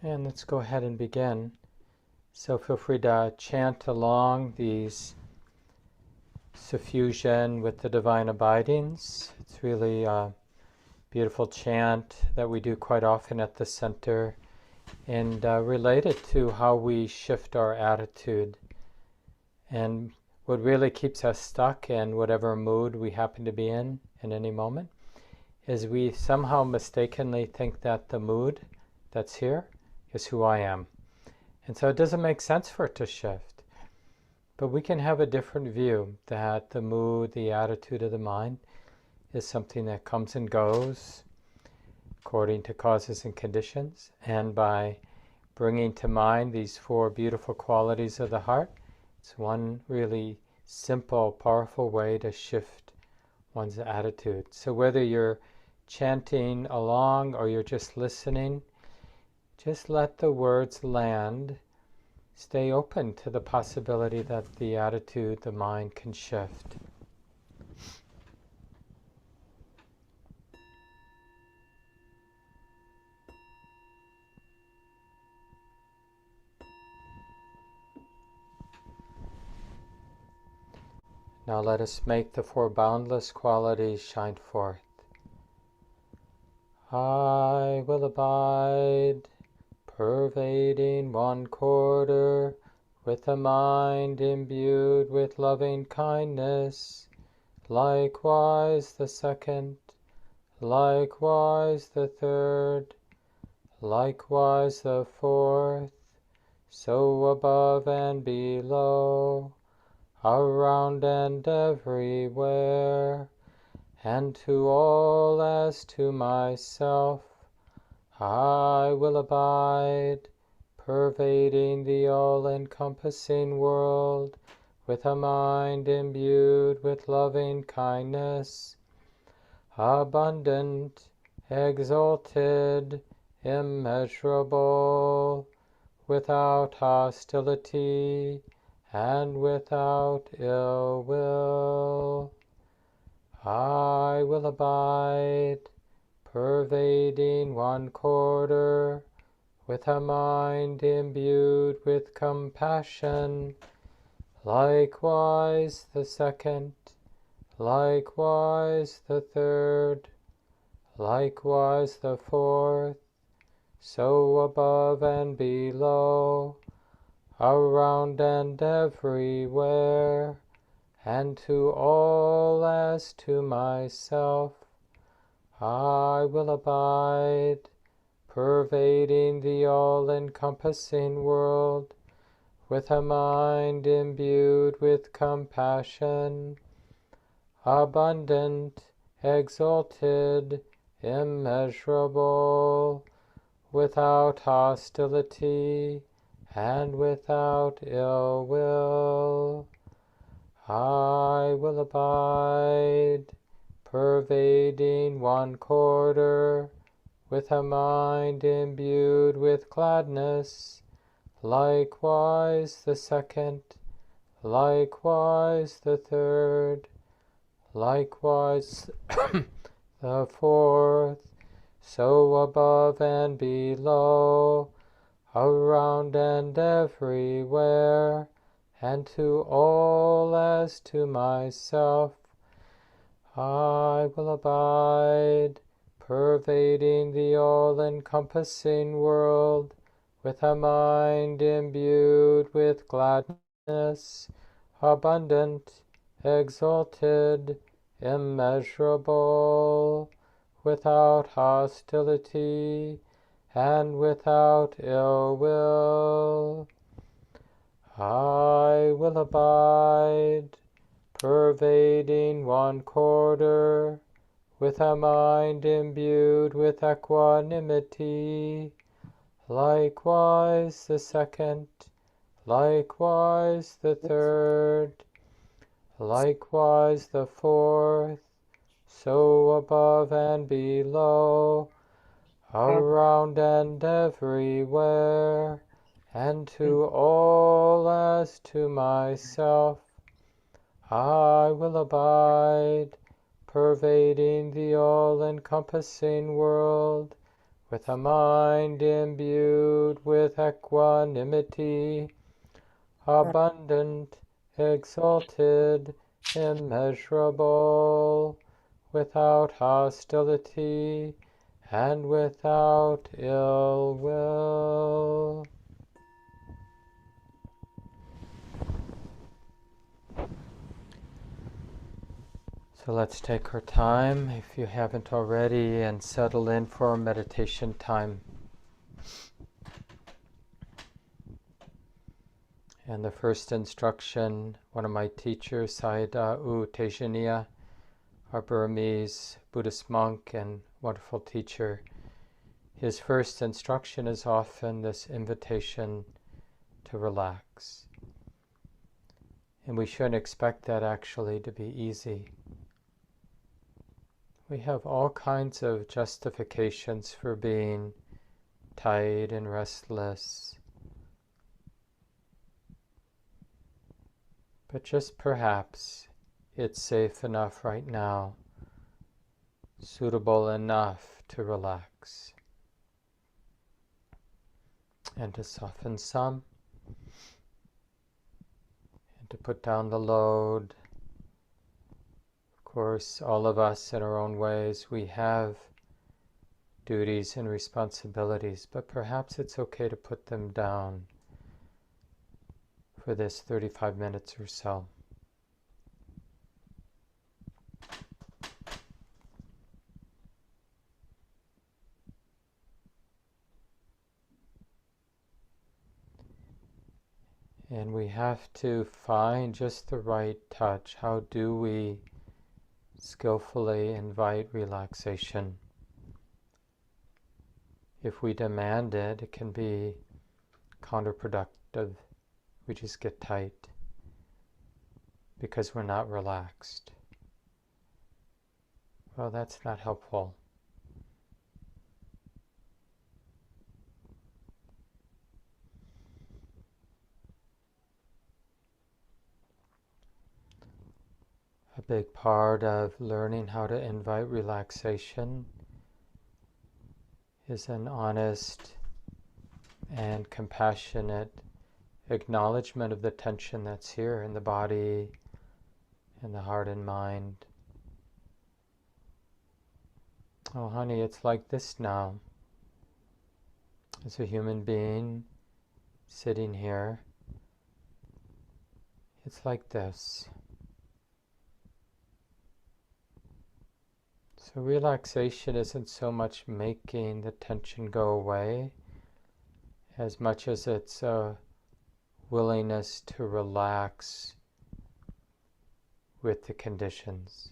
And let's go ahead and begin. So feel free to chant along these suffusion with the divine abidings. It's really a beautiful chant that we do quite often at the center and related to how we shift our attitude. And what really keeps us stuck in whatever mood we happen to be in any moment is we somehow mistakenly think that the mood that's here is who I am. And so it doesn't make sense for it to shift. But we can have a different view that the mood, the attitude of the mind is something that comes and goes according to causes and conditions. And by bringing to mind these four beautiful qualities of the heart, it's one really simple, powerful way to shift one's attitude. So whether you're chanting along or you're just listening, just let the words land. Stay open to the possibility that the attitude, the mind can shift. Now let us make the four boundless qualities shine forth. I will abide, pervading one quarter, with a mind imbued with loving kindness, likewise the second, likewise the third, likewise the fourth, so above and below, around and everywhere, and to all as to myself, I will abide, pervading the all-encompassing world, with a mind imbued with loving kindness, abundant, exalted, immeasurable, without hostility, and without ill will. I will abide, pervading one quarter, with a mind imbued with compassion, likewise the second, likewise the third, likewise the fourth, so above and below, around and everywhere, and to all as to myself, I will abide, pervading the all-encompassing world, with a mind imbued with compassion, abundant, exalted, immeasurable, without hostility, and without ill will. I will abide, pervading one quarter, with a mind imbued with gladness, likewise the second, likewise the third, likewise the fourth, so above and below, around and everywhere, and to all as to myself, I will abide, pervading the all-encompassing world, with a mind imbued with gladness, abundant, exalted, immeasurable, without hostility, and without ill will. I will abide, pervading one quarter, with a mind imbued with equanimity, likewise the second, likewise the third, likewise the fourth, so above and below, around and everywhere, and to all as to myself, I will abide, pervading the all-encompassing world, with a mind imbued with equanimity, abundant, exalted, immeasurable, without hostility and without ill will. So let's take our time, if you haven't already, and settle in for our meditation time. And the first instruction, one of my teachers, Sayadaw U Tejaniya, our Burmese Buddhist monk and wonderful teacher, his first instruction is often this invitation to relax. And we shouldn't expect that actually to be easy. We have all kinds of justifications for being tight and restless. But just perhaps it's safe enough right now, suitable enough to relax and to soften some and to put down the load. Of course, all of us in our own ways, we have duties and responsibilities, but perhaps it's okay to put them down for this 35 minutes or so. And we have to find just the right touch. How do we skillfully invite relaxation? If we demand it, it can be counterproductive. We just get tight because we're not relaxed. Well, that's not helpful. A big part of learning how to invite relaxation is an honest and compassionate acknowledgement of the tension that's here in the body, in the heart and mind. Oh, honey, it's like this now. As a human being sitting here, it's like this. So relaxation isn't so much making the tension go away as much as it's a willingness to relax with the conditions.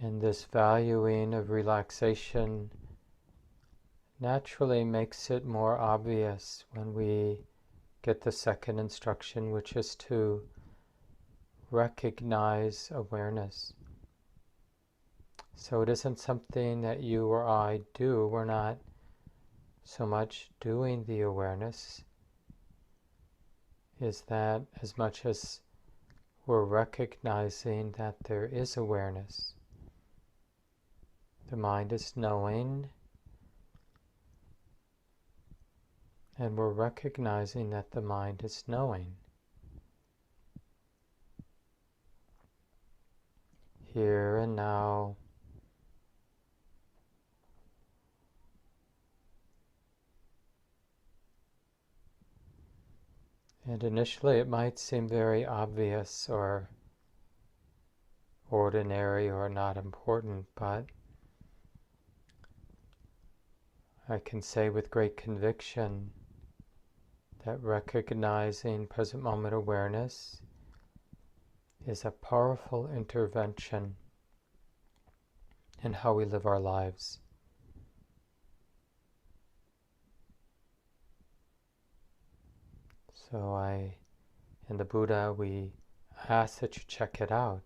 And this valuing of relaxation naturally makes it more obvious when we get the second instruction, which is to recognize awareness. So it isn't something that you or I do. We're not so much doing the awareness. Is that as much as we're recognizing that there is awareness. The mind is knowing, and we're recognizing that the mind is knowing. Here and now. And initially it might seem very obvious or ordinary or not important, but I can say with great conviction that recognizing present moment awareness is a powerful intervention in how we live our lives. So in the Buddha, we ask that you check it out.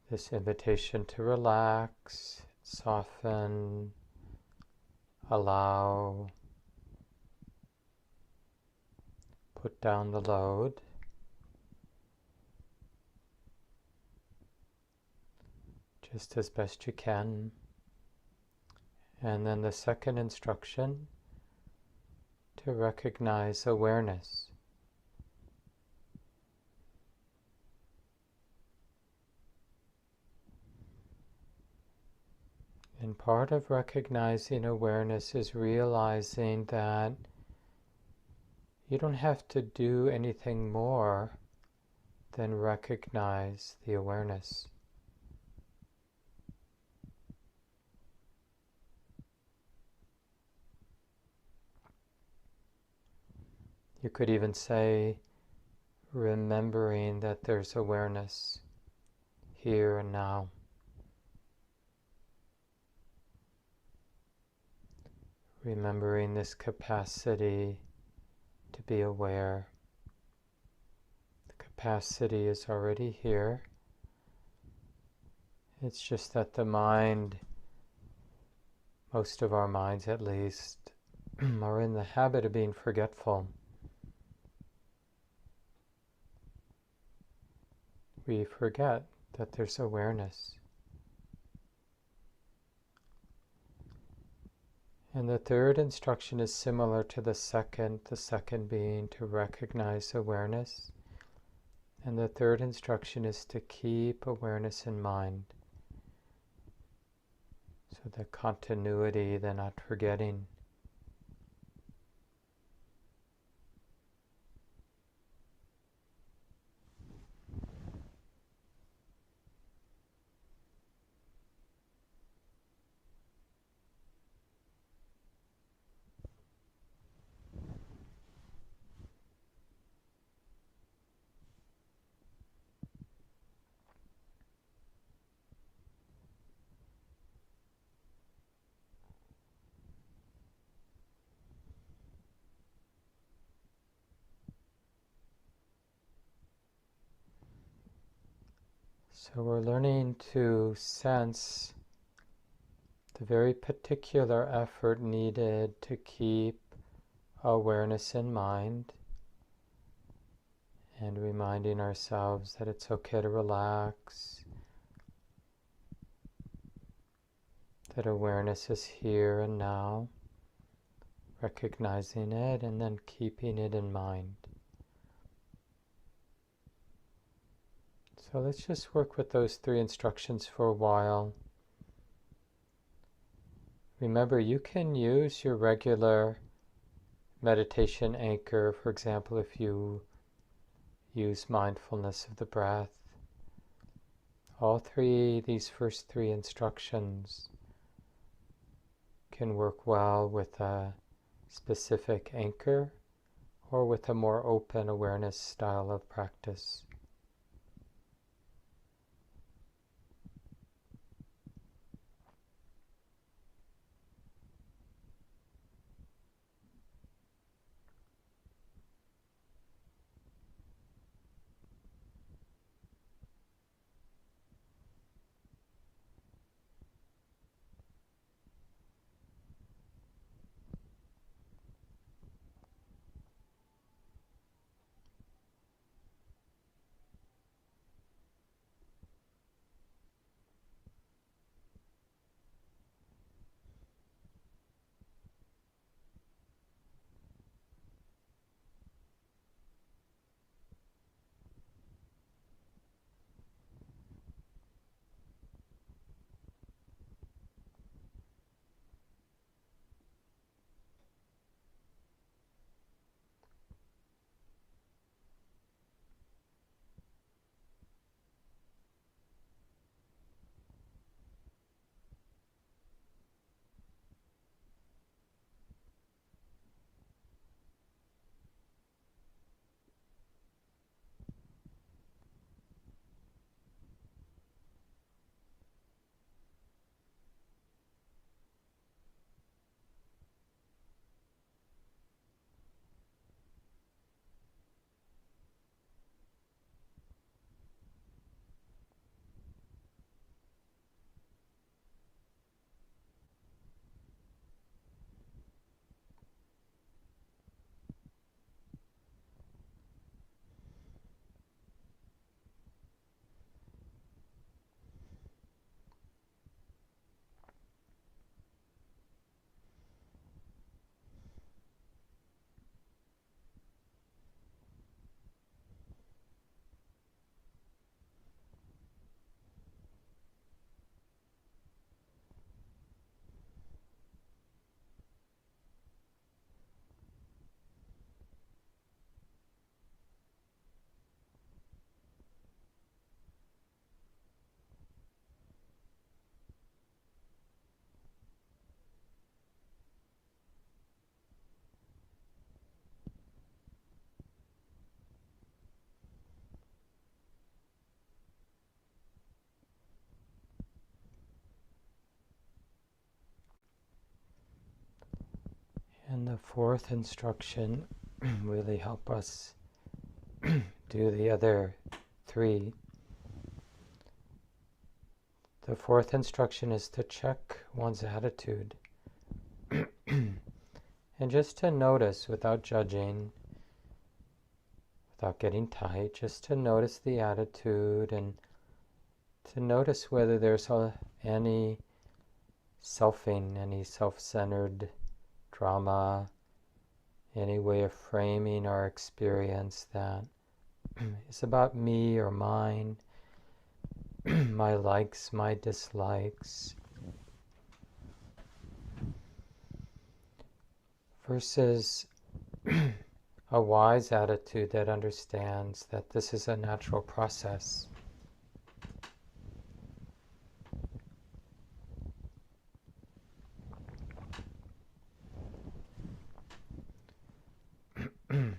This invitation to relax, soften, allow, put down the load. Just as best you can. And then the second instruction, to recognize awareness. And part of recognizing awareness is realizing that you don't have to do anything more than recognize the awareness. You could even say, remembering that there's awareness here and now. Remembering this capacity to be aware. The capacity is already here. It's just that the mind, most of our minds at least, are in the habit of being forgetful. We forget that there's awareness. And the third instruction is similar to the second being to recognize awareness. And the third instruction is to keep awareness in mind. So the continuity, the not forgetting. So we're learning to sense the very particular effort needed to keep awareness in mind, and reminding ourselves that it's okay to relax, that awareness is here and now, recognizing it and then keeping it in mind. So let's just work with those three instructions for a while. Remember, you can use your regular meditation anchor, for example, if you use mindfulness of the breath. These first three instructions can work well with a specific anchor or with a more open awareness style of practice. And the fourth instruction really help us do the other three. The fourth instruction is to check one's attitude and just to notice without judging, without getting tight, just to notice the attitude and to notice whether there's any selfing, any self-centered drama, any way of framing our experience that is about me or mine, my likes, my dislikes, versus a wise attitude that understands that this is a natural process.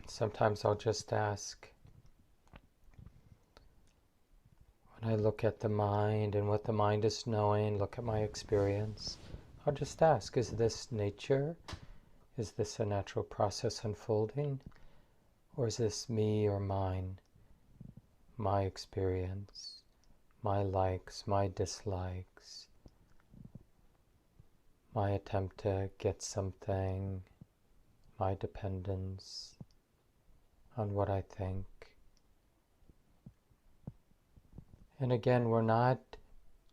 Sometimes I'll just ask, when I look at the mind and what the mind is knowing, look at my experience, I'll just ask, is this nature? Is this a natural process unfolding? Or is this me or mine? My experience, my likes, my dislikes, my attempt to get something, my dependence on what I think. And again, we're not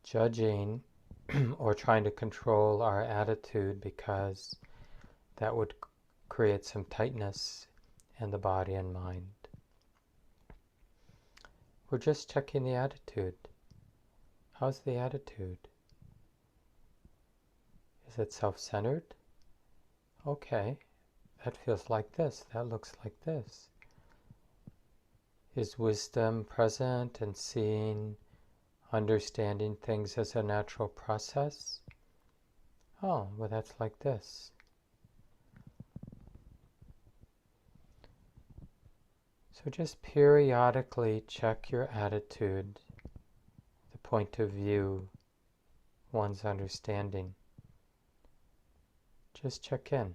judging or trying to control our attitude, because that would create some tightness in the body and mind. We're just checking the attitude. How's the attitude? Is it self-centered? Okay, that feels like this, that looks like this. Is wisdom present and seeing, understanding things as a natural process? Oh, well, that's like this. So just periodically check your attitude, the point of view, one's understanding. Just check in.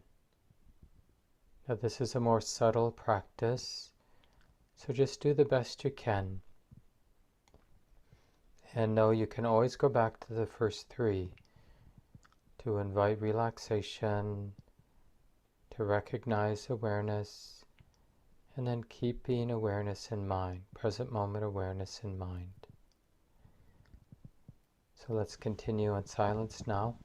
Now, this is a more subtle practice, so just do the best you can. And know you can always go back to the first three to invite relaxation, to recognize awareness, and then keeping awareness in mind, present moment awareness in mind. So let's continue in silence now.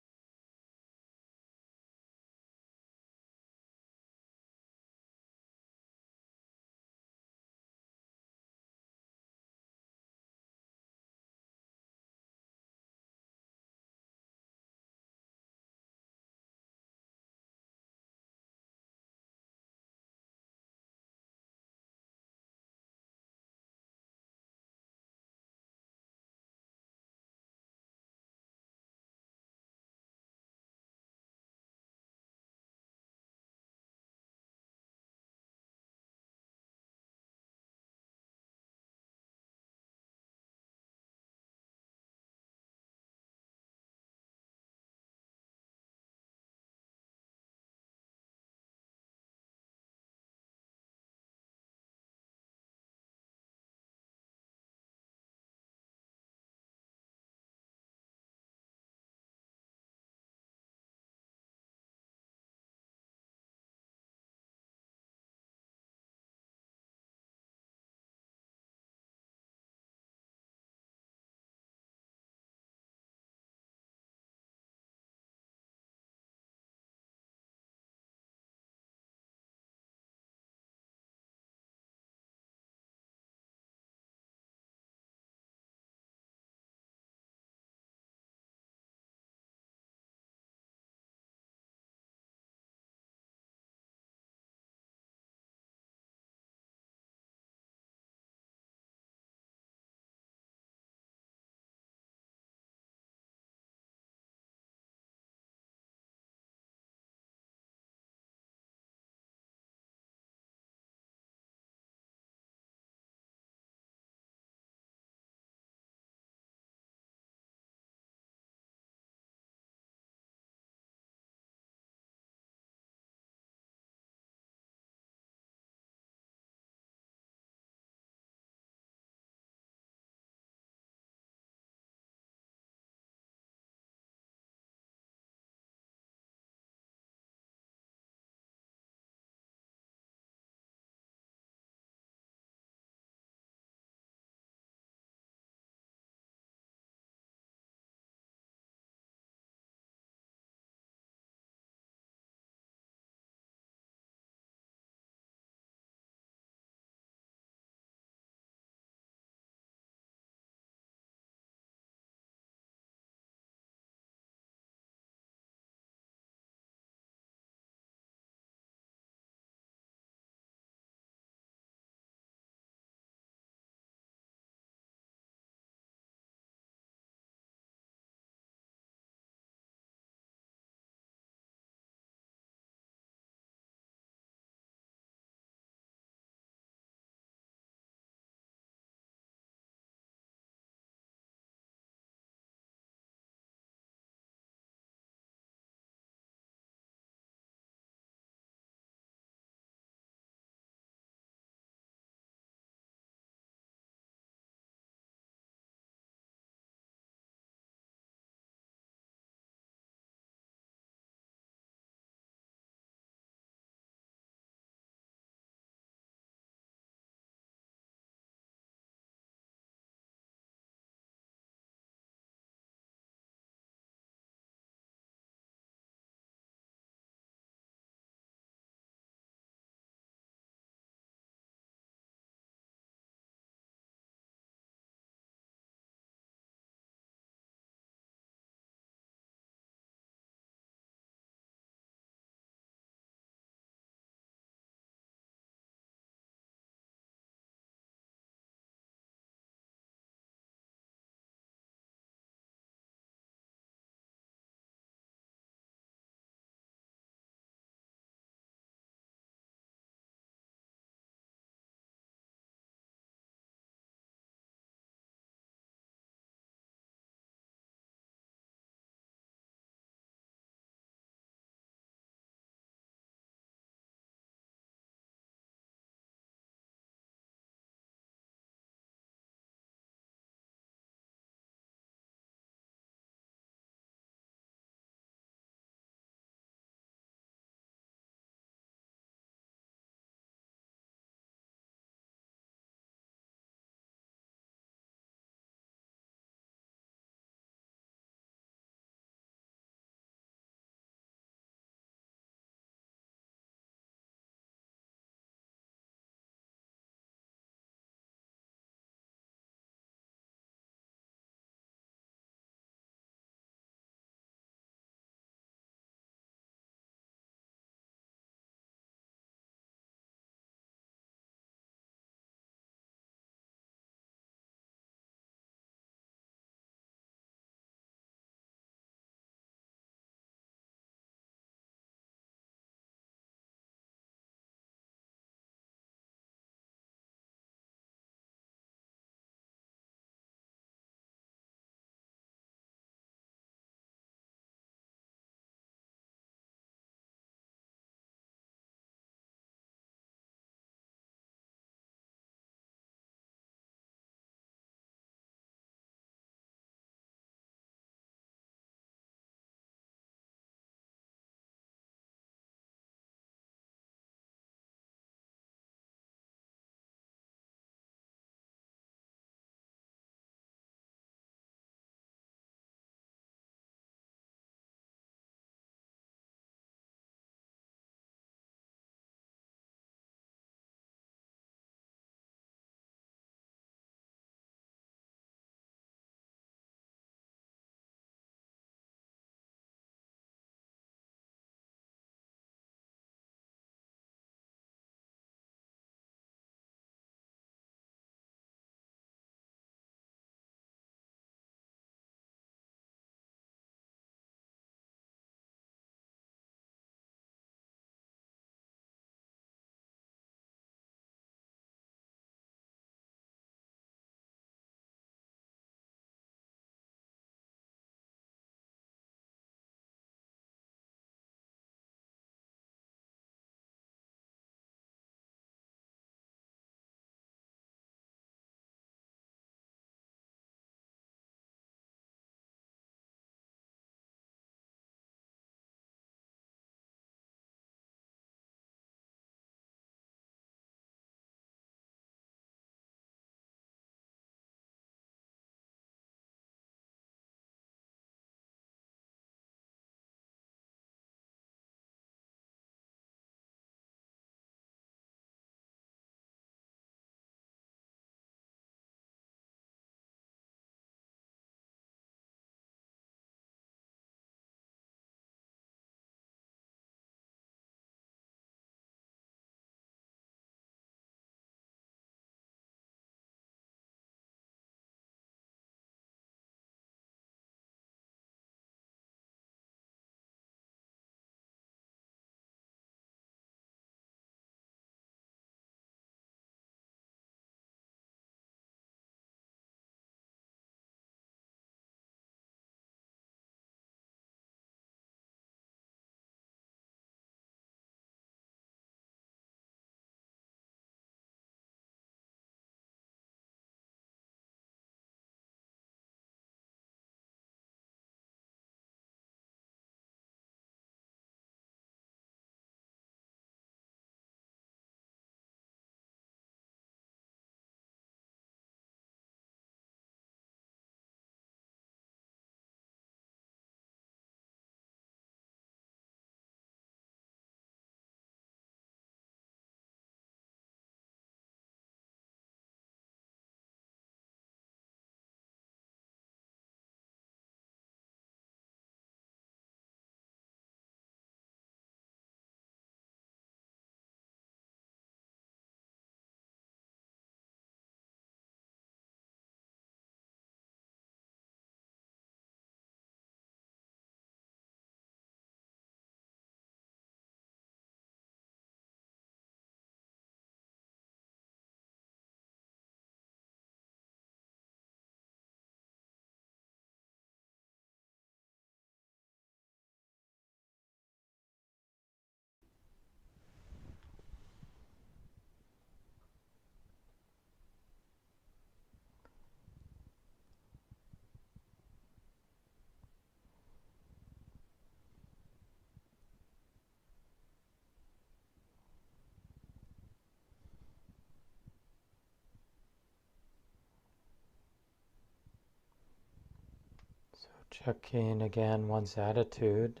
Checking again one's attitude.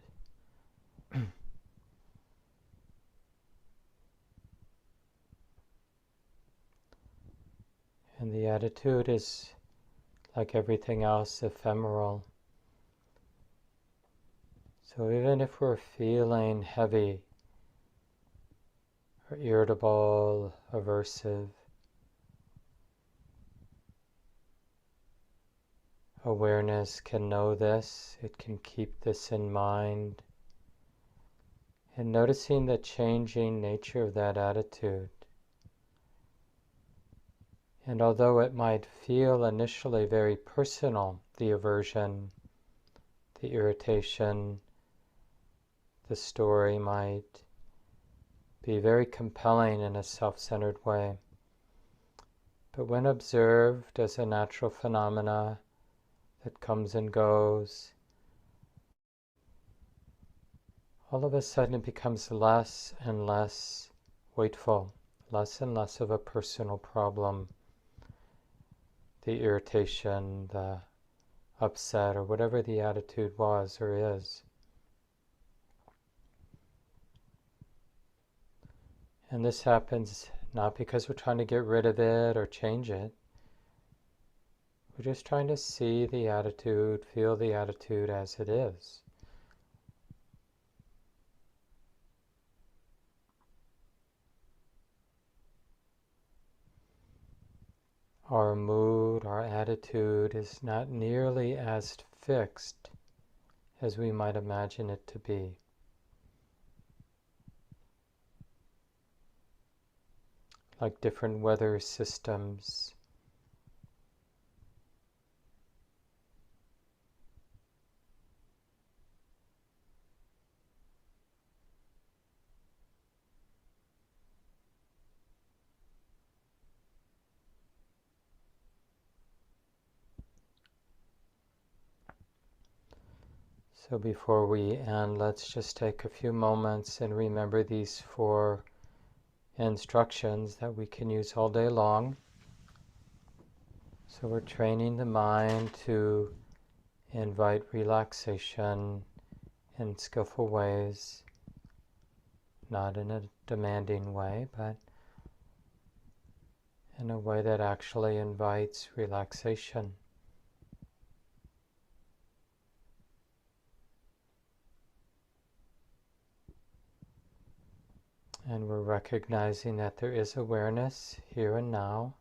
And the attitude is, like everything else, ephemeral. So even if we're feeling heavy or irritable, aversive, awareness can know this, it can keep this in mind, and noticing the changing nature of that attitude. And although it might feel initially very personal, the aversion, the irritation, the story might be very compelling in a self-centered way. But when observed as a natural phenomena that comes and goes, all of a sudden it becomes less and less weightful, less and less of a personal problem. The irritation, the upset, or whatever the attitude was or is. And this happens not because we're trying to get rid of it or change it. We're just trying to see the attitude, feel the attitude as it is. Our mood, our attitude is not nearly as fixed as we might imagine it to be. Like different weather systems, so before we end, let's just take a few moments and remember these 4 instructions that we can use all day long. So we're training the mind to invite relaxation in skillful ways, not in a demanding way, but in a way that actually invites relaxation. And we're recognizing that there is awareness here and now.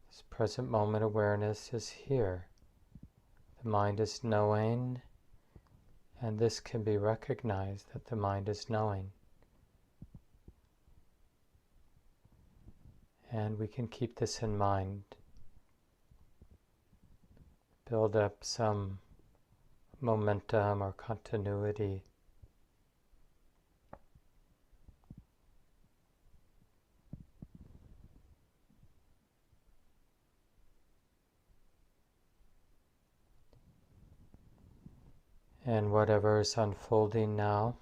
This present moment awareness is here. The mind is knowing, and this can be recognized that the mind is knowing. And we can keep this in mind. Build up some momentum or continuity. And whatever is unfolding now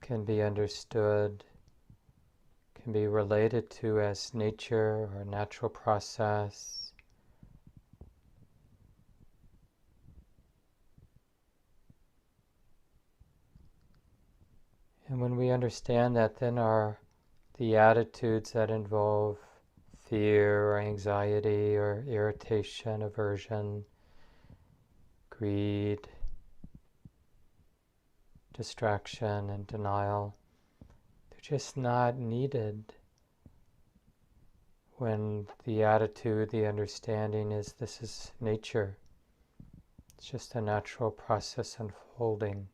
can be understood, can be related to as nature or natural process. And when we understand that, then the attitudes that involve fear or anxiety or irritation, aversion, greed, distraction, and denial, they're just not needed when the attitude, the understanding is this is nature. It's just a natural process unfolding.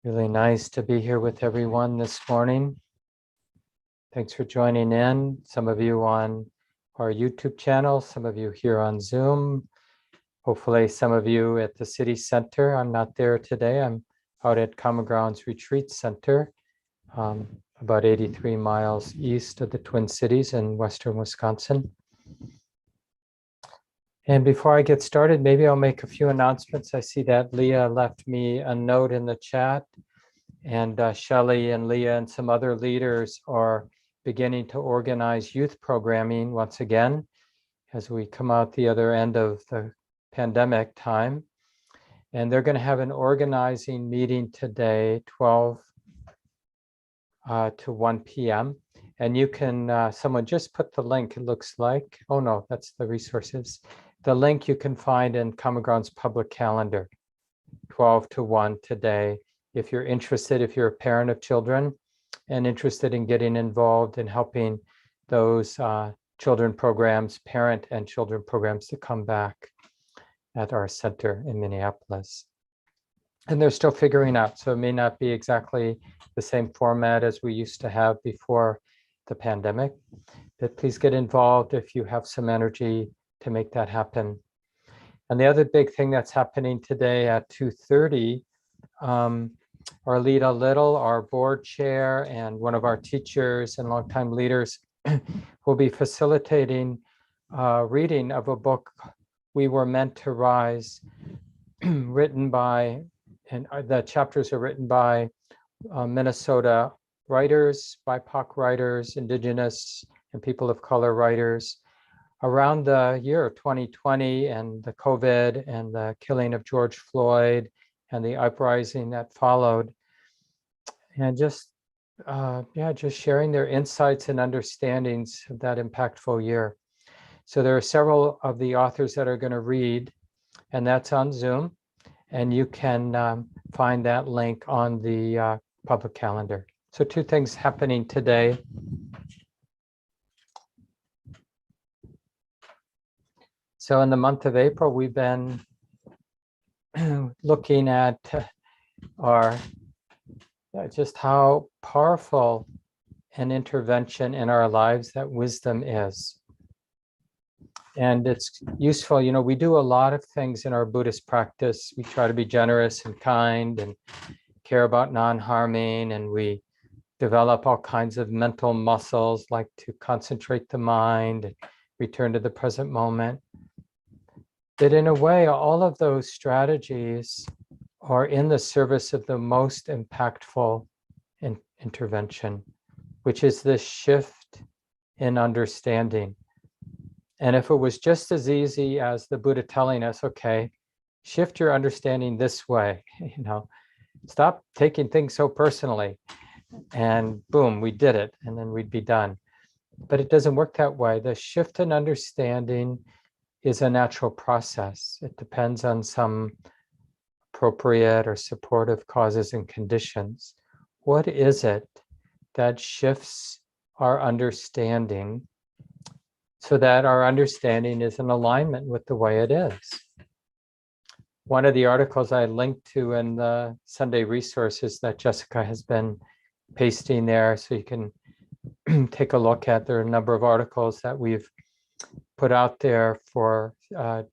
Really nice to be here with everyone this morning. Thanks for joining in. Some of you on our YouTube channel, some of you here on Zoom, hopefully some of you at the city center. I'm not there today. I'm out at Common Grounds Retreat Center, about 83 miles east of the Twin Cities in western Wisconsin. And before I get started, maybe I'll make a few announcements. I see that Leah left me a note in the chat, and Shelley and Leah and some other leaders are beginning to organize youth programming once again as we come out the other end of the pandemic time. And they're going to have an organizing meeting today, 12 to 1 p.m. And you can, someone just put the link, it looks like. Oh no, that's the resources. The link you can find in Common Ground's public calendar, 12 to 1 today. If you're interested, if you're a parent of children and interested in getting involved in helping those children programs, parent and children programs to come back at our center in Minneapolis. And they're still figuring out, so it may not be exactly the same format as we used to have before the pandemic, but please get involved if you have some energy to make that happen. And the other big thing that's happening today at 2:30, Arlita Little, our board chair and one of our teachers and longtime leaders, will be facilitating reading of a book, We Were Meant to Rise, written by, and the chapters are written by Minnesota writers, BIPOC writers, Indigenous and people of color writers, around the year 2020 and the COVID and the killing of George Floyd and the uprising that followed. And just sharing their insights and understandings of that impactful year. So there are several of the authors that are going to read, and that's on Zoom. And you can find that link on the public calendar. So two things happening today. So in the month of April, we've been looking at our just how powerful an intervention in our lives that wisdom is. And it's useful, you know, we do a lot of things in our Buddhist practice. We try to be generous and kind and care about non-harming, and we develop all kinds of mental muscles like to concentrate the mind and return to the present moment. But in a way, all of those strategies are in the service of the most impactful intervention, which is this shift in understanding. And if it was just as easy as the Buddha telling us, okay, shift your understanding this way, you know, stop taking things so personally, and boom, we did it, and then we'd be done. But it doesn't work that way. The shift in understanding is a natural process. It depends on some appropriate or supportive causes and conditions. What is it that shifts our understanding so that our understanding is in alignment with the way it is? One of the articles I linked to in the Sunday resources that Jessica has been pasting there, so you can take a look at. There are a number of articles that we've put out there for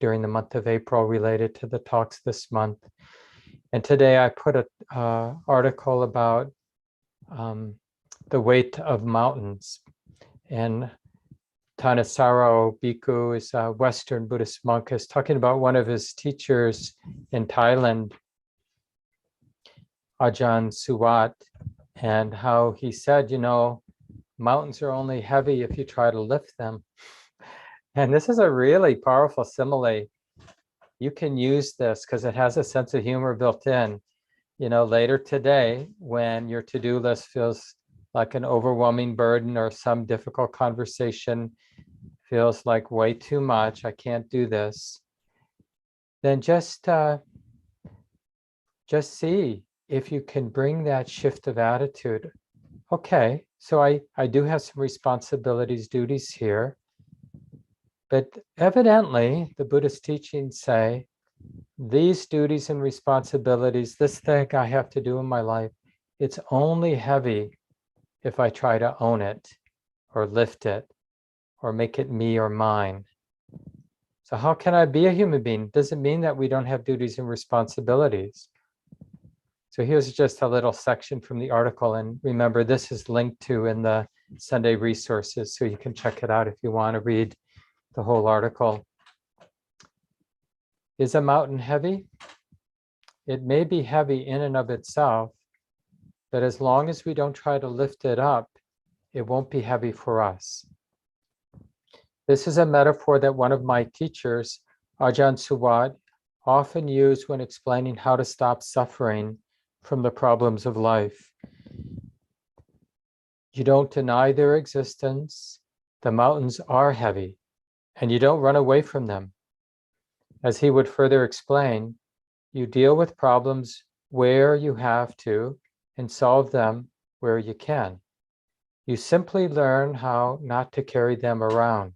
during the month of April related to the talks this month. And today I put an article about the weight of mountains. And Thanissaro Bhikkhu is a Western Buddhist monk, is talking about one of his teachers in Thailand, Ajahn Suwat, and how he said, you know, mountains are only heavy if you try to lift them. And this is a really powerful simile. You can use this because it has a sense of humor built in. You know, later today, when your to-do list feels like an overwhelming burden, or some difficult conversation feels like way too much, I can't do this, then just see if you can bring that shift of attitude. Okay, so I do have some responsibilities, duties here, but evidently the Buddhist teachings say these duties and responsibilities, this thing I have to do in my life, it's only heavy if I try to own it. or lift it or make it me or mine. So how can I be a human being? Doesn't mean that we don't have duties and responsibilities. So here's just a little section from the article. And remember, this is linked to in the Sunday resources, so you can check it out if you want to read the whole article. Is a mountain heavy? It may be heavy in and of itself, but as long as we don't try to lift it up, it won't be heavy for us. This is a metaphor that one of my teachers, Ajahn Suwat, often used when explaining how to stop suffering from the problems of life. You don't deny their existence. The mountains are heavy, and you don't run away from them. As he would further explain, you deal with problems where you have to and solve them where you can. You simply learn how not to carry them around.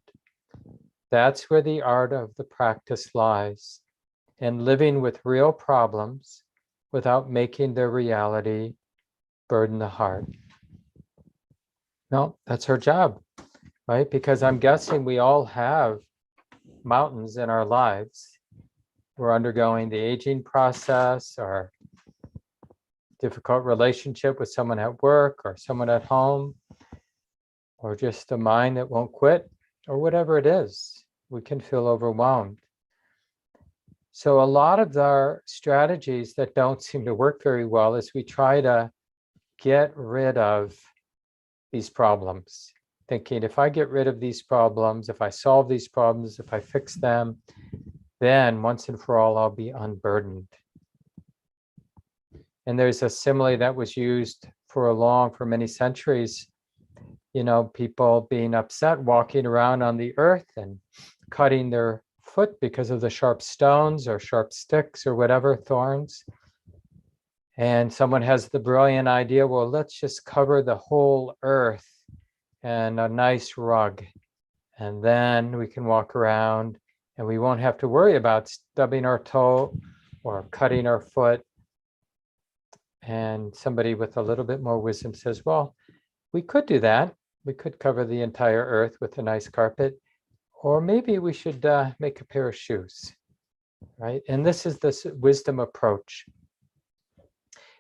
That's where the art of the practice lies, in living with real problems without making their reality burden the heart. No, that's her job, right? Because I'm guessing we all have mountains in our lives. We're undergoing the aging process, or difficult relationship with someone at work or someone at home, or just a mind that won't quit, or whatever it is. We can feel overwhelmed. So a lot of our strategies that don't seem to work very well is we try to get rid of these problems, thinking if I get rid of these problems, if I solve these problems, if I fix them, then once and for all, I'll be unburdened. And there's a simile that was used for many centuries, people being upset, walking around on the earth and cutting their foot because of the sharp stones or sharp sticks or whatever, thorns. And someone has the brilliant idea, well, let's just cover the whole earth in a nice rug. And then we can walk around and we won't have to worry about stubbing our toe or cutting our foot. And somebody with a little bit more wisdom says, well, we could do that. We could cover the entire earth with a nice carpet, or maybe we should make a pair of shoes, right? And this is this wisdom approach.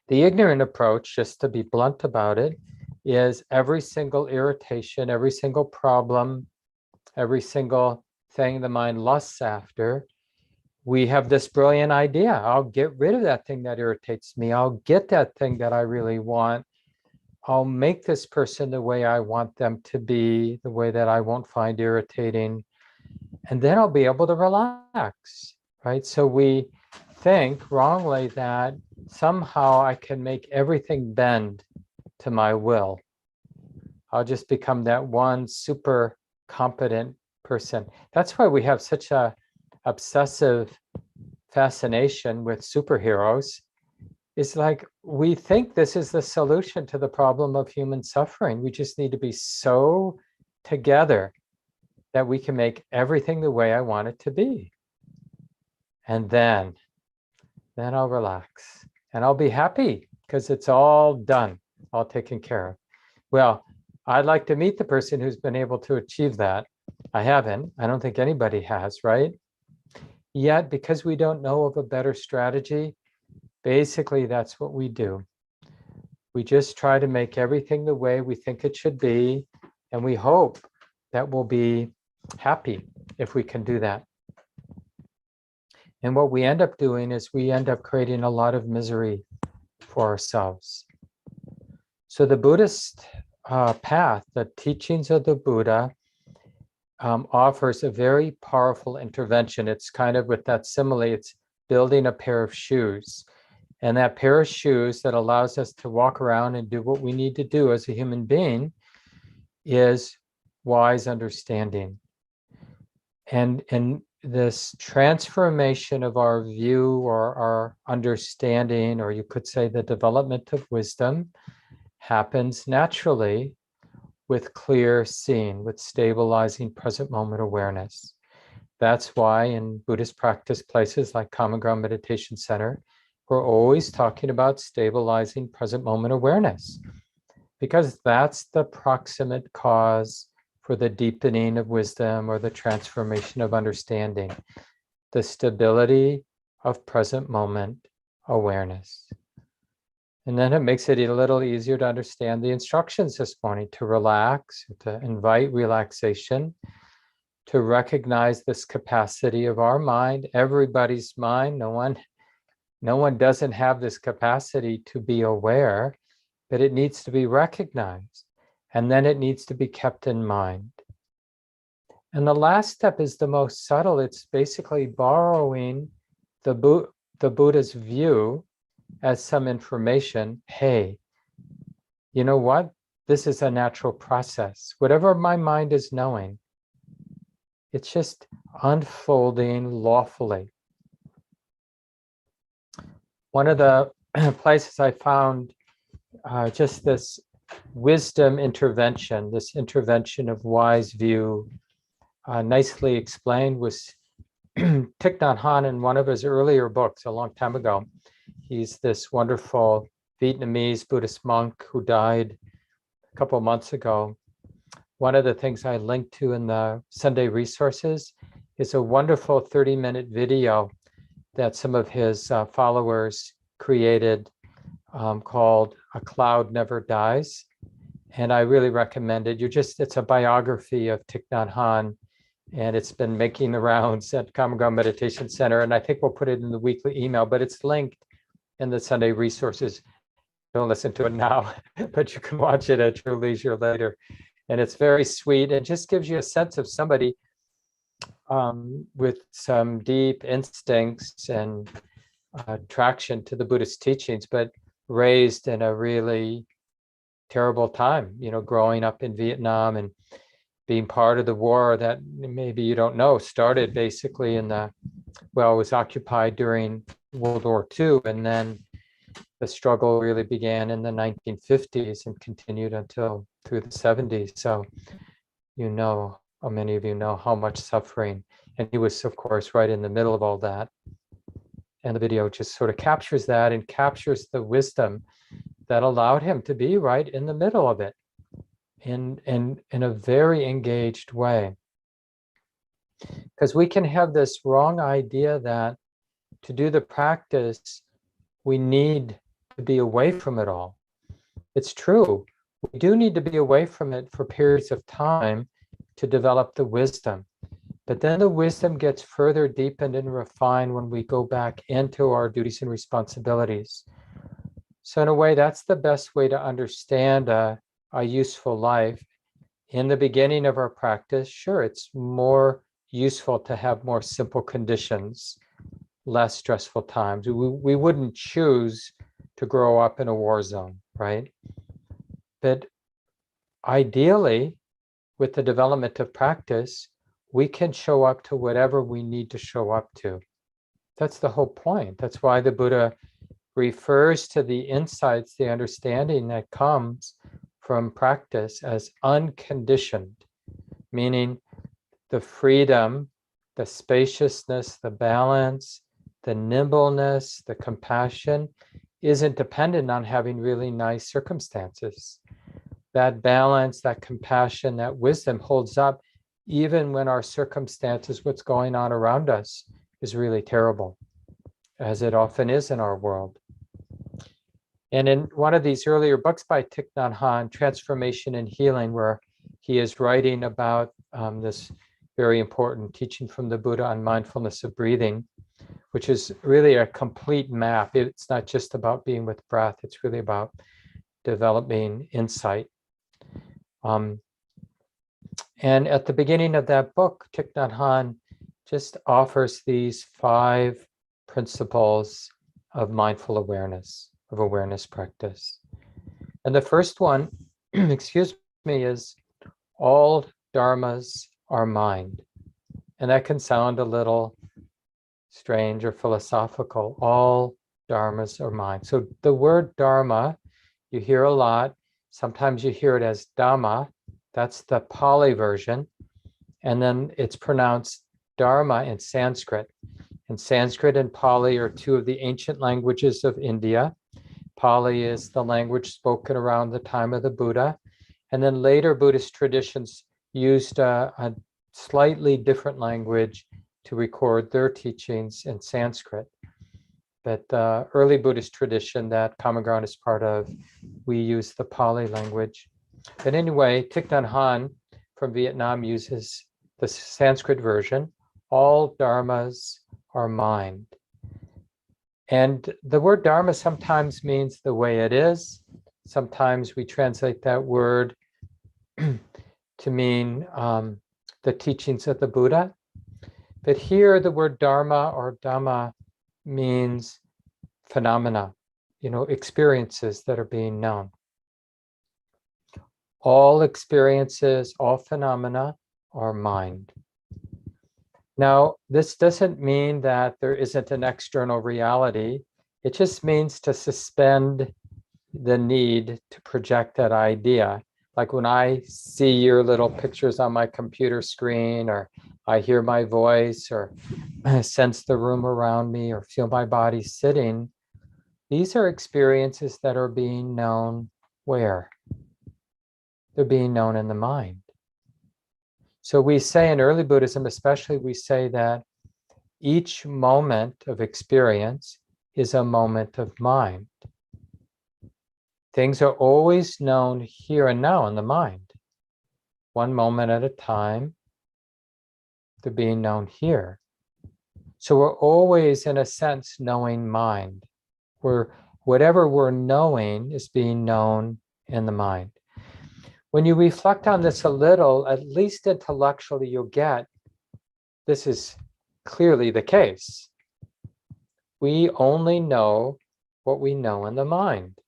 The ignorant approach, just to be blunt about it, is every single irritation, every single problem, every single thing the mind lusts after, we have this brilliant idea. I'll get rid of that thing that irritates me. I'll get that thing that I really want. I'll make this person the way I want them to be, the way that I won't find irritating. And then I'll be able to relax, right? So we think wrongly that somehow I can make everything bend to my will. I'll just become that one super competent person. That's why we have such a obsessive fascination with superheroes. It's like we think this is the solution to the problem of human suffering. We just need to be so together that we can make everything the way I want it to be. And then I'll relax and I'll be happy because it's all done, all taken care of. Well, I'd like to meet the person who's been able to achieve that. I haven't. I don't think anybody has, right? Yet, because we don't know of a better strategy, basically that's what we do. We just try to make everything the way we think it should be, and we hope that we'll be happy if we can do that. And what we end up doing is we end up creating a lot of misery for ourselves. So the Buddhist path, the teachings of the Buddha, offers a very powerful intervention. It's kind of with that simile, it's building a pair of shoes. And that pair of shoes that allows us to walk around and do what we need to do as a human being is wise understanding. And this transformation of our view or our understanding, or you could say the development of wisdom, happens naturally with clear seeing, with stabilizing present moment awareness. That's why in Buddhist practice places like Common Ground Meditation Center, we're always talking about stabilizing present moment awareness, because that's the proximate cause for the deepening of wisdom or the transformation of understanding, the stability of present moment awareness. And then it makes it a little easier to understand the instructions this morning, to relax, to invite relaxation, to recognize this capacity of our mind, everybody's mind. No one doesn't have this capacity to be aware, but it needs to be recognized. And then it needs to be kept in mind. And the last step is the most subtle. It's basically borrowing the Buddha's view as some information. Hey, you know what? This is a natural process. Whatever my mind is knowing, it's just unfolding lawfully. One of the places I found just this wisdom intervention, this intervention of wise view, nicely explained was Thich Nhat Hanh in one of his earlier books a long time ago. He's this wonderful Vietnamese Buddhist monk who died a couple of months ago. One of the things I linked to in the Sunday resources is a wonderful 30-minute video that some of his followers created called A Cloud Never Dies. And I really recommend it. It's a biography of Thich Nhat Hanh, and it's been making the rounds at Common Ground Meditation Center. And I think we'll put it in the weekly email, but it's linked in the Sunday resources. Don't listen to it now, but you can watch it at your leisure later. And it's very sweet and just gives you a sense of somebody with some deep instincts and attraction to the Buddhist teachings, but raised in a really terrible time, growing up in Vietnam and being part of the war that maybe you don't know started basically was occupied during World War II, and then the struggle really began in the 1950s and continued until through the 70s. So many of you know how much suffering, and he was of course right in the middle of all that. And the video just sort of captures that and captures the wisdom that allowed him to be right in the middle of it in a very engaged way. Because we can have this wrong idea that to do the practice, we need to be away from it all. It's true. We do need to be away from it for periods of time to develop the wisdom. But then the wisdom gets further deepened and refined when we go back into our duties and responsibilities. So in a way, that's the best way to understand a useful life. In the beginning of our practice, sure, it's more useful to have more simple conditions, less stressful times. We wouldn't choose to grow up in a war zone, right? But ideally, with the development of practice, we can show up to whatever we need to show up to. That's the whole point. That's why the Buddha refers to the insights, the understanding that comes from practice as unconditioned, meaning the freedom, the spaciousness, the balance, the nimbleness, the compassion isn't dependent on having really nice circumstances. That balance, that compassion, that wisdom holds up even when our circumstances, what's going on around us, is really terrible, as it often is in our world. And in one of these earlier books by Thich Nhat Hanh, Transformation and Healing, where he is writing about this very important teaching from the Buddha on mindfulness of breathing, which is really a complete map. It's not just about being with breath, it's really about developing insight. And at the beginning of that book, Thich Nhat Hanh just offers these 5 principles of mindful awareness, of awareness practice. And the first one, excuse me, is all dharmas are mind. And that can sound a little strange or philosophical. All dharmas are mind. So the word dharma, you hear a lot. Sometimes you hear it as dhamma. That's the Pali version. And then it's pronounced dharma in Sanskrit. And Sanskrit and Pali are 2 of the ancient languages of India. Pali is the language spoken around the time of the Buddha. And then later Buddhist traditions used a slightly different language to record their teachings in Sanskrit. But the early Buddhist tradition that Common Ground is part of, we use the Pali language. But anyway, Thich Nhat Hanh from Vietnam uses the Sanskrit version. All dharmas are mind. And the word dharma sometimes means the way it is. Sometimes we translate that word to mean the teachings of the Buddha. But here the word dharma or dhamma means phenomena, experiences that are being known. All experiences, all phenomena are mind. Now, this doesn't mean that there isn't an external reality. It just means to suspend the need to project that idea. Like when I see your little pictures on my computer screen, or I hear my voice, or sense the room around me, or feel my body sitting, these are experiences that are being known where? They're being known in the mind. So we say in early Buddhism, especially, we say that each moment of experience is a moment of mind. Things are always known here and now in the mind. One moment at a time, they're being known here. So we're always, in a sense, knowing mind. Whatever we're knowing is being known in the mind. When you reflect on this a little, at least intellectually, you'll get this is clearly the case. We only know what we know in the mind.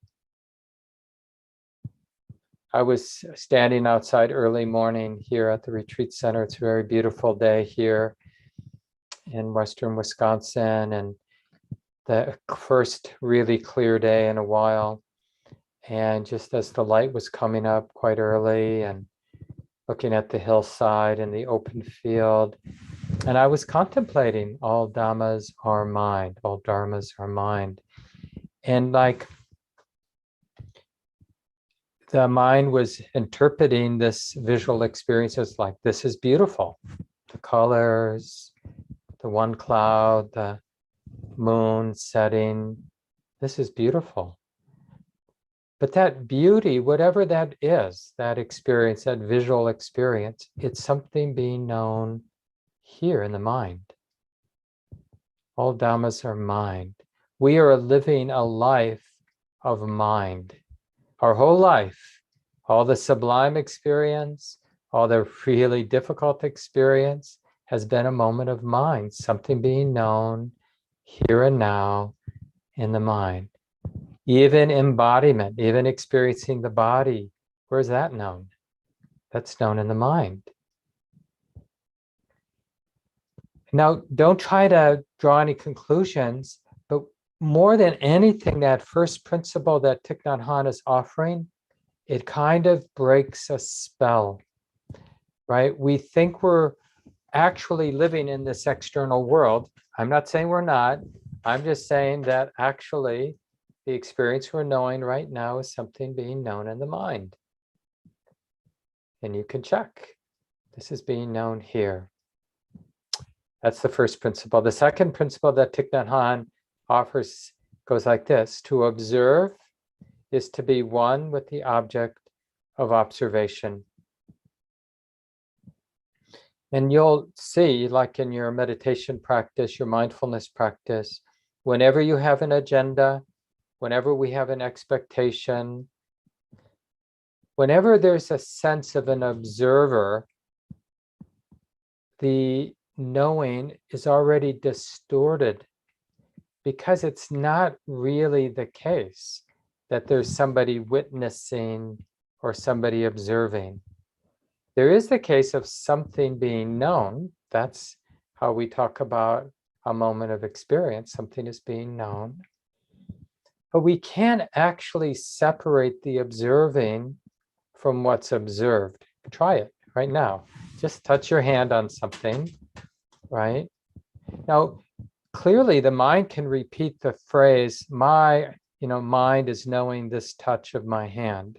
I was standing outside early morning here at the retreat center. It's a very beautiful day here in western Wisconsin, and the first really clear day in a while. And just as the light was coming up quite early and looking at the hillside and the open field, and I was contemplating all dhammas are mind, all dharmas are mind. And like the mind was interpreting this visual experience as like, this is beautiful. The colors, the one cloud, the moon setting, this is beautiful. But that beauty, whatever that is, that experience, that visual experience, it's something being known here in the mind. All dhammas are mind. We are living a life of mind. Our whole life, all the sublime experience, all the really difficult experience has been a moment of mind, something being known here and now in the mind. Even embodiment, even experiencing the body, where's that known? That's known in the mind. Now, don't try to draw any conclusions, but more than anything, that first principle that Thich Nhat Hanh is offering, it kind of breaks a spell, right? We think we're actually living in this external world. I'm not saying we're not. I'm just saying that actually the experience we're knowing right now is something being known in the mind. And you can check. This is being known here. That's the first principle. The second principle that Thich Nhat Hanh offers goes like this. To observe is to be one with the object of observation. And you'll see, like in your meditation practice, your mindfulness practice, whenever you have an agenda, whenever we have an expectation, whenever there's a sense of an observer, the knowing is already distorted because it's not really the case that there's somebody witnessing or somebody observing. There is the case of something being known. That's how we talk about a moment of experience. Something is being known. But we can't actually separate the observing from what's observed. Try it right now. Just touch your hand on something, right? Now, clearly the mind can repeat the phrase, my mind is knowing this touch of my hand.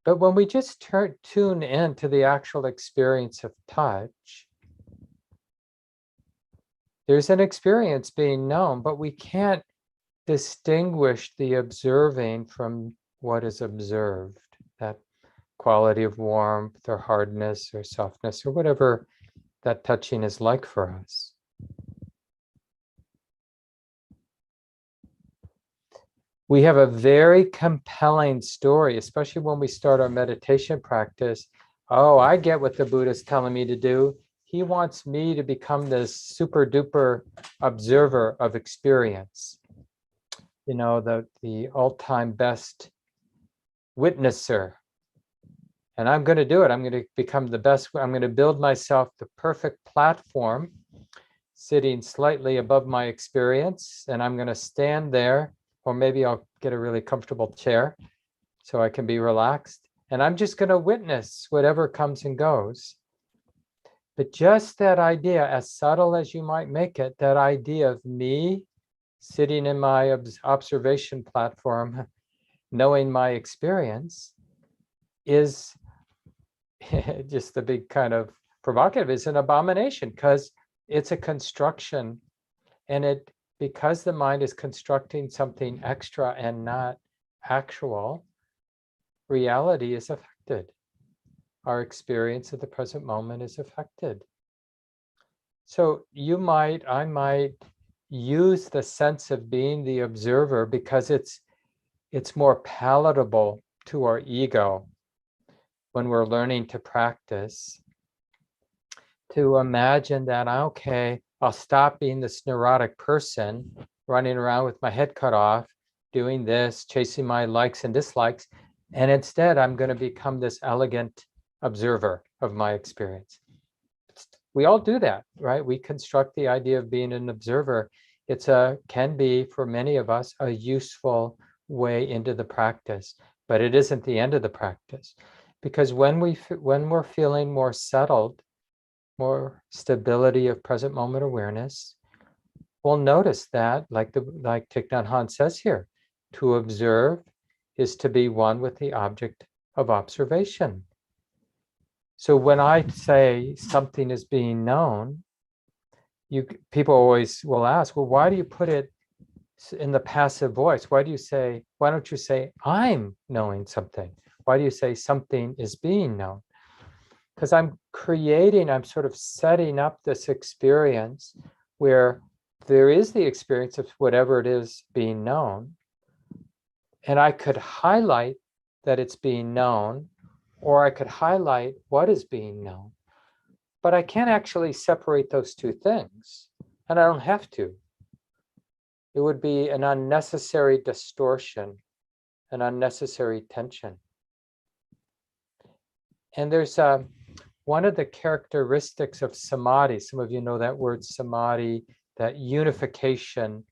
But when we just tune in to the actual experience of touch, there's an experience being known, but we can't distinguish the observing from what is observed, that quality of warmth or hardness or softness or whatever that touching is like for us. We have a very compelling story, especially when we start our meditation practice. Oh, I get what the Buddha's telling me to do. He wants me to become this super duper observer of experience. The all-time best witnesser. And I'm going to do it. I'm going to become the best. I'm going to build myself the perfect platform, sitting slightly above my experience. And I'm going to stand there, or maybe I'll get a really comfortable chair so I can be relaxed. And I'm just going to witness whatever comes and goes. But just that idea, as subtle as you might make it, that idea of me sitting in my observation platform, knowing my experience, is just the big kind of provocative, is an abomination, because it's a construction, and because the mind is constructing something extra and not actual, reality is affected. Our experience of the present moment is affected. So I might use the sense of being the observer because it's more palatable to our ego when we're learning to practice, to imagine that, okay, I'll stop being this neurotic person running around with my head cut off, doing this, chasing my likes and dislikes, and instead I'm going to become this elegant observer of my experience. We all do that, right? We construct the idea of being an observer. Can be, for many of us, a useful way into the practice, but it isn't the end of the practice. Because when we're feeling more settled, more stability of present moment awareness, we'll notice that, like Thich Nhat Hanh says here, to observe is to be one with the object of observation. So when I say something is being known, people always will ask, well, why do you put it in the passive voice? Why don't you say, I'm knowing something? Why do you say something is being known? Because I'm sort of setting up this experience where there is the experience of whatever it is being known. And I could highlight that it's being known, or I could highlight what is being known. But I can't actually separate those two things, and I don't have to. It would be an unnecessary distortion, an unnecessary tension. And there's one of the characteristics of samadhi, some of you know that word samadhi, that unification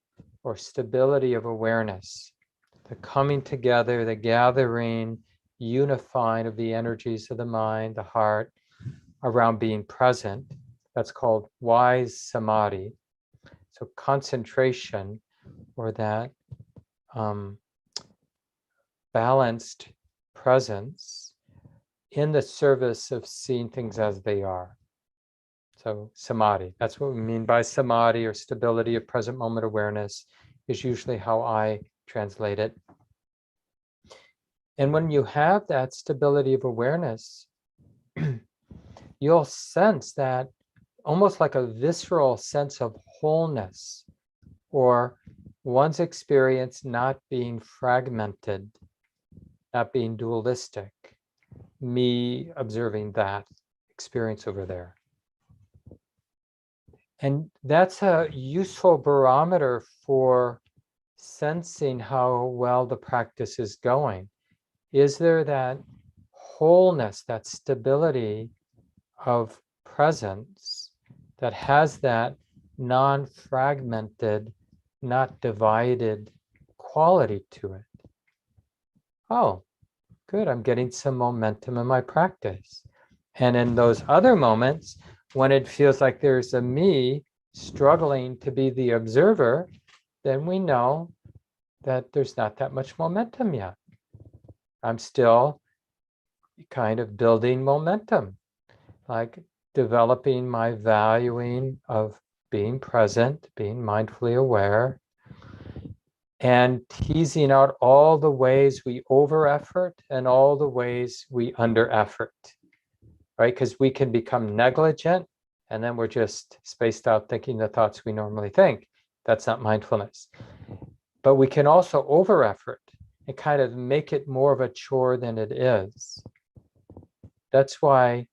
or stability of awareness, the coming together, the gathering, unifying of the energies of the mind, the heart, around being present. That's called wise samadhi. So concentration, or that balanced presence in the service of seeing things as they are. So samadhi, that's what we mean by samadhi, or stability of present moment awareness, is usually how I translate it. And when you have that stability of awareness, you'll sense that almost like a visceral sense of wholeness, or one's experience not being fragmented, not being dualistic, me observing that experience over there. And that's a useful barometer for sensing how well the practice is going. Is there that wholeness, that stability of presence that has that non-fragmented, not divided quality to it? Oh, good, I'm getting some momentum in my practice. And in those other moments, when it feels like there's a me struggling to be the observer, then we know that there's not that much momentum yet. I'm still kind of building momentum, like developing my valuing of being present, being mindfully aware, and teasing out all the ways we over effort and all the ways we under effort, right? Because we can become negligent and then we're just spaced out thinking the thoughts we normally think. That's not mindfulness. But we can also over effort and kind of make it more of a chore than it is. That's why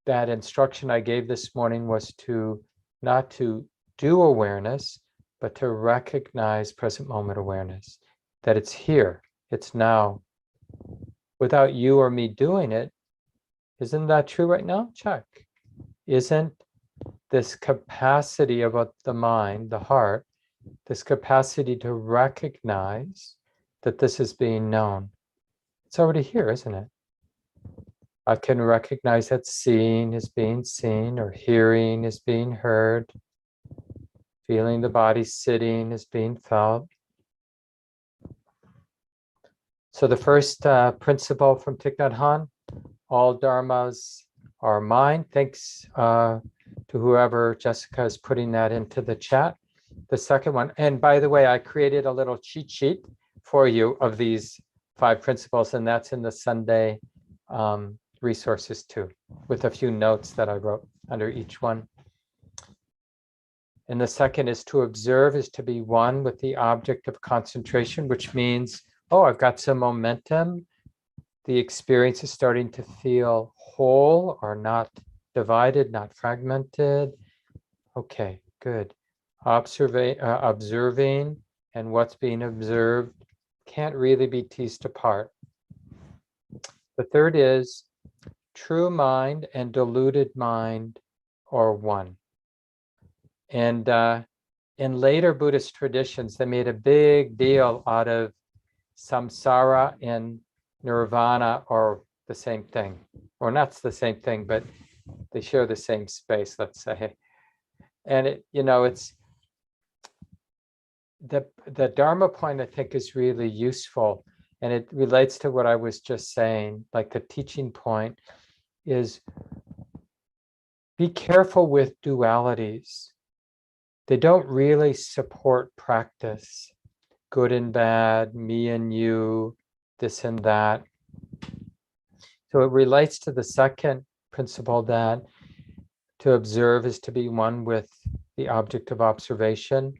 that instruction I gave this morning was to not to do awareness, but to recognize present moment awareness, that it's here, it's now, without you or me doing it. Isn't that true right now? Check. Isn't this capacity of the mind, the heart, this capacity to recognize that this is being known? It's already here, isn't it? I can recognize that seeing is being seen, or hearing is being heard, feeling the body sitting is being felt. So the first principle from Thich Nhat Hanh, all dharmas are mine. Thanks to whoever, Jessica, is putting that into the chat. The second one, and by the way, I created a little cheat sheet for you of these 5 principles, and that's in the Sunday resources too, with a few notes that I wrote under each one. And the second is to observe is to be one with the object of concentration, which means, oh, I've got some momentum. The experience is starting to feel whole or not divided, not fragmented. Okay, good. Observing and what's being observed can't really be teased apart. The third is true mind and deluded mind are one. And in later Buddhist traditions, they made a big deal out of samsara and nirvana are the same thing, or not the same thing, but they share the same space, let's say. And it's the Dharma point, I think, is really useful, and it relates to what I was just saying. Like the teaching point is, be careful with dualities. They don't really support practice. Good and bad, me and you, this and that. So it relates to the second principle, that to observe is to be one with the object of observation.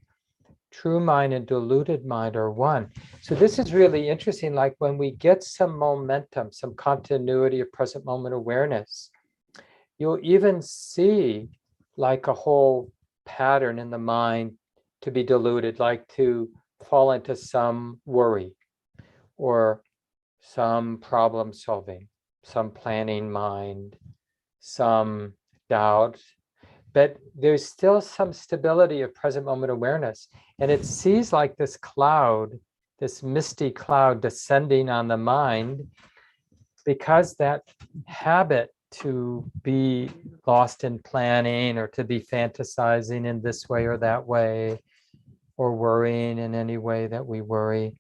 True mind and deluded mind are one. So this is really interesting. Like when we get some momentum, some continuity of present moment awareness, you'll even see like a whole pattern in the mind to be deluded, like to fall into some worry or some problem solving, some planning mind, some doubt. But there's still some stability of present moment awareness. And it sees like this cloud, this misty cloud descending on the mind, because that habit to be lost in planning or to be fantasizing in this way or that way, or worrying in any way that we worry,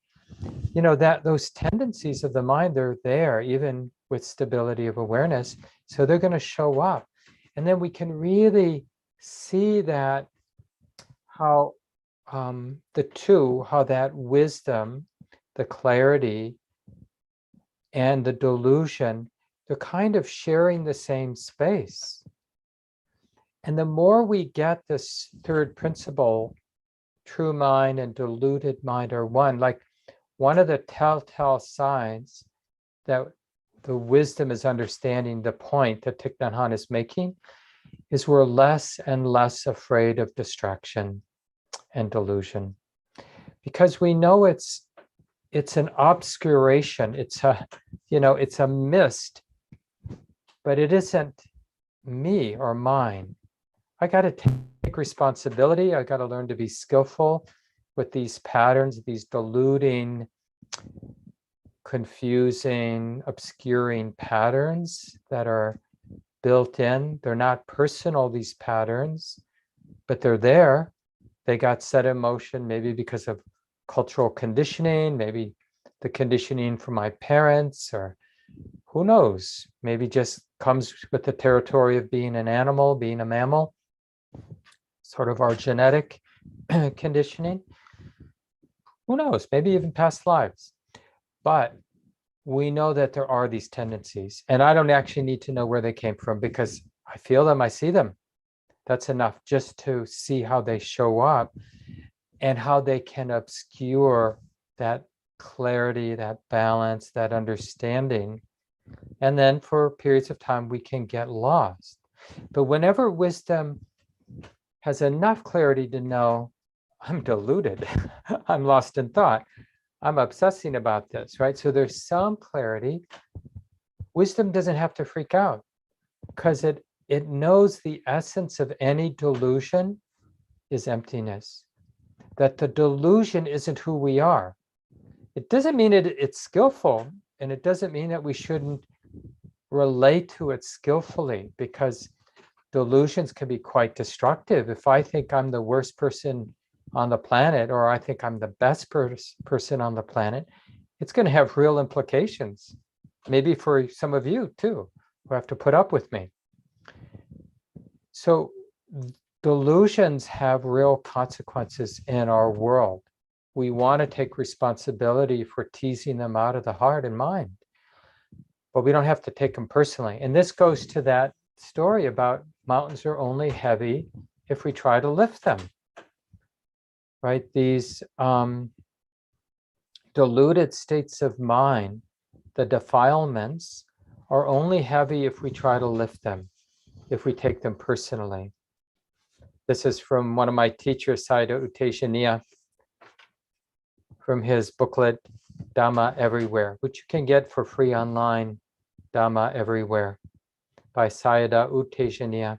that those tendencies of the mind, they're there even with stability of awareness. So they're going to show up. And then we can really see that how how that wisdom, the clarity, and the delusion, they're kind of sharing the same space. And the more we get this third principle, true mind and deluded mind are one, like one of the telltale signs that the wisdom is understanding the point that Thich Nhat Hanh is making is we're less and less afraid of distraction and delusion, because we know it's an obscuration, it's a mist, but it isn't me or mine. I got to take responsibility. I got to learn to be skillful with these patterns, these deluding, confusing, obscuring patterns that are built in. They're not personal, these patterns, but they're there. They got set in motion maybe because of cultural conditioning, maybe the conditioning from my parents, or who knows, maybe just comes with the territory of being an animal, being a mammal, sort of our genetic conditioning. Who knows, maybe even past lives. But we know that there are these tendencies, and I don't actually need to know where they came from because I feel them, I see them. That's enough just to see how they show up and how they can obscure that clarity, that balance, that understanding. And then for periods of time, we can get lost. But whenever wisdom has enough clarity to know, I'm deluded, I'm lost in thought, I'm obsessing about this, right? So there's some clarity. Wisdom doesn't have to freak out because it knows the essence of any delusion is emptiness, that the delusion isn't who we are. It doesn't mean it's skillful, and it doesn't mean that we shouldn't relate to it skillfully, because delusions can be quite destructive. If I think I'm the worst person on the planet, or I think I'm the best person on the planet, it's going to have real implications, maybe for some of you too, who have to put up with me. So delusions have real consequences in our world. We want to take responsibility for teasing them out of the heart and mind, but we don't have to take them personally. And this goes to that story about mountains are only heavy if we try to lift them, right? These deluded states of mind, the defilements, are only heavy if we try to lift them, if we take them personally. This is from one of my teachers, Sayadaw U Tejaniya, from his booklet, Dhamma Everywhere, which you can get for free online, Dhamma Everywhere, by Sayadaw U Tejaniya.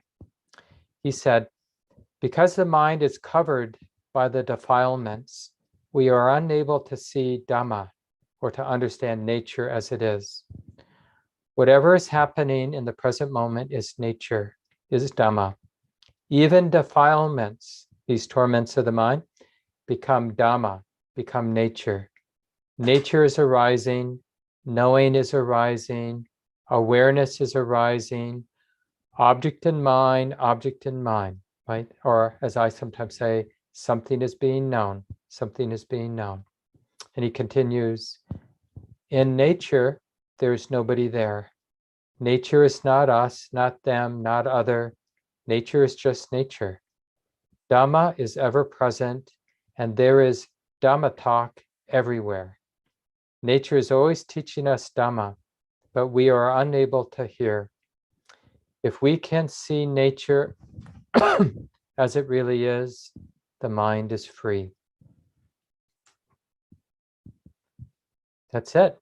He said, because the mind is covered by the defilements, we are unable to see Dhamma, or to understand nature as it is. Whatever is happening in the present moment is nature, is Dhamma. Even defilements, these torments of the mind, become Dhamma, become nature. Nature is arising, knowing is arising, awareness is arising, object in mind, right? Or as I sometimes say, something is being known, something is being known. And he continues, in nature, there's nobody there. Nature is not us, not them, not other. Nature is just nature. Dhamma is ever present, and there is Dhamma talk everywhere. Nature is always teaching us Dhamma, but we are unable to hear. If we can see nature as it really is, the mind is free. That's it.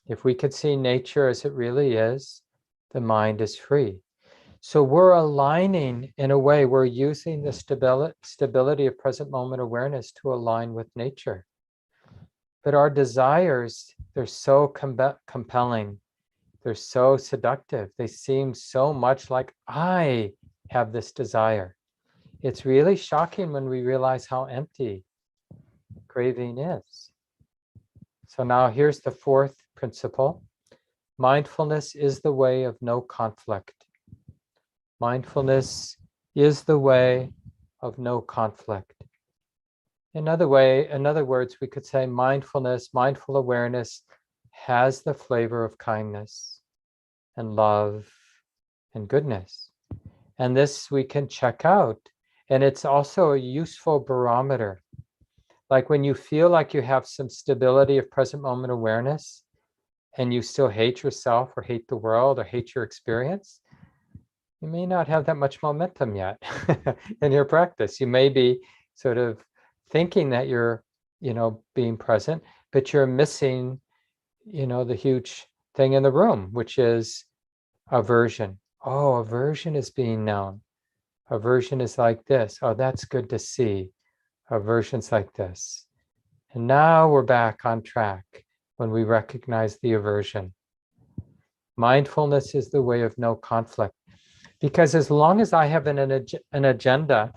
If we could see nature as it really is, the mind is free. So we're aligning, in a way, we're using the stability of present moment awareness to align with nature. But our desires, they're so compelling. They're so seductive. They seem so much like I have this desire. It's really shocking when we realize how empty craving is. So now here's the fourth principle. Mindfulness is the way of no conflict. Mindfulness is the way of no conflict. In other words, we could say mindfulness, mindful awareness has the flavor of kindness and love and goodness. And this we can check out. And it's also a useful barometer. Like when you feel like you have some stability of present moment awareness and you still hate yourself or hate the world or hate your experience, you may not have that much momentum yet in your practice. You may be sort of thinking that you're, being present, but you're missing, the huge thing in the room, which is aversion. Oh, aversion is being known. Aversion is like this. Oh, that's good to see. Aversion's like this. And now we're back on track when we recognize the aversion. Mindfulness is the way of no conflict. Because as long as I have an agenda,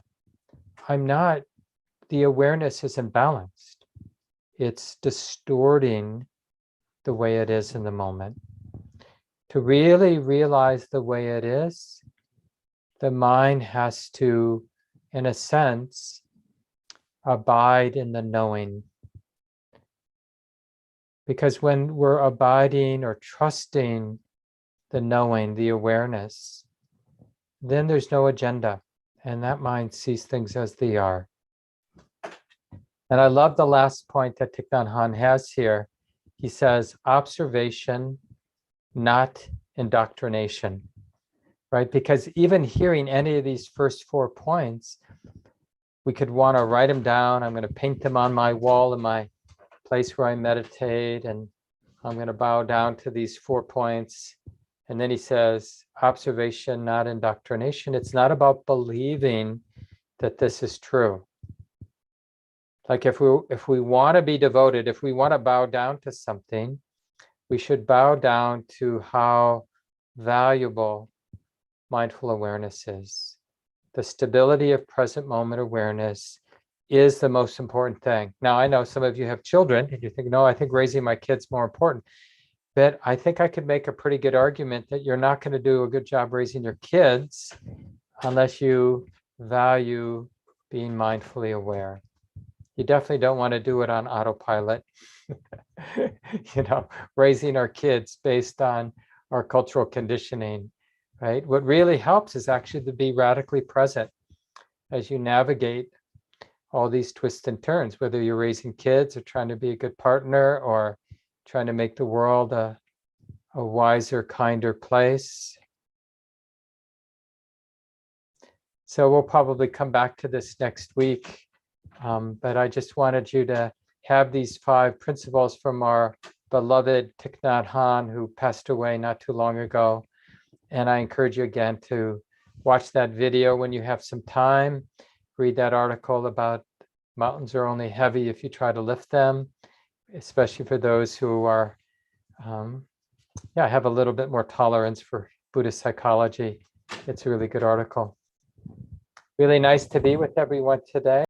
I'm not the awareness isn't balanced. It's distorting the way it is in the moment. To really realize the way it is, the mind has to, in a sense, abide in the knowing. Because when we're abiding or trusting the knowing, the awareness, then there's no agenda, and that mind sees things as they are. And I love the last point that Thich Nhat Hanh has here. He says, observation, not indoctrination, right? Because even hearing any of these first 4 points, we could want to write them down. I'm going to paint them on my wall in my place where I meditate, and I'm going to bow down to these 4 points. And then he says, observation, not indoctrination. It's not about believing that this is true. Like if we want to be devoted, if we want to bow down to something, we should bow down to how valuable mindful awareness is. The stability of present moment awareness is the most important thing. Now, I know some of you have children and you think, no, I think raising my kids more important. But I think I could make a pretty good argument that you're not going to do a good job raising your kids unless you value being mindfully aware. You definitely don't want to do it on autopilot. Raising our kids based on our cultural conditioning, right? What really helps is actually to be radically present as you navigate all these twists and turns, whether you're raising kids or trying to be a good partner or trying to make the world a wiser, kinder place. So we'll probably come back to this next week. But I just wanted you to have these 5 principles from our beloved Thich Nhat Hanh, who passed away not too long ago. And I encourage you again to watch that video when you have some time. Read that article about mountains are only heavy if you try to lift them, especially for those who are, have a little bit more tolerance for Buddhist psychology. It's a really good article. Really nice to be with everyone today.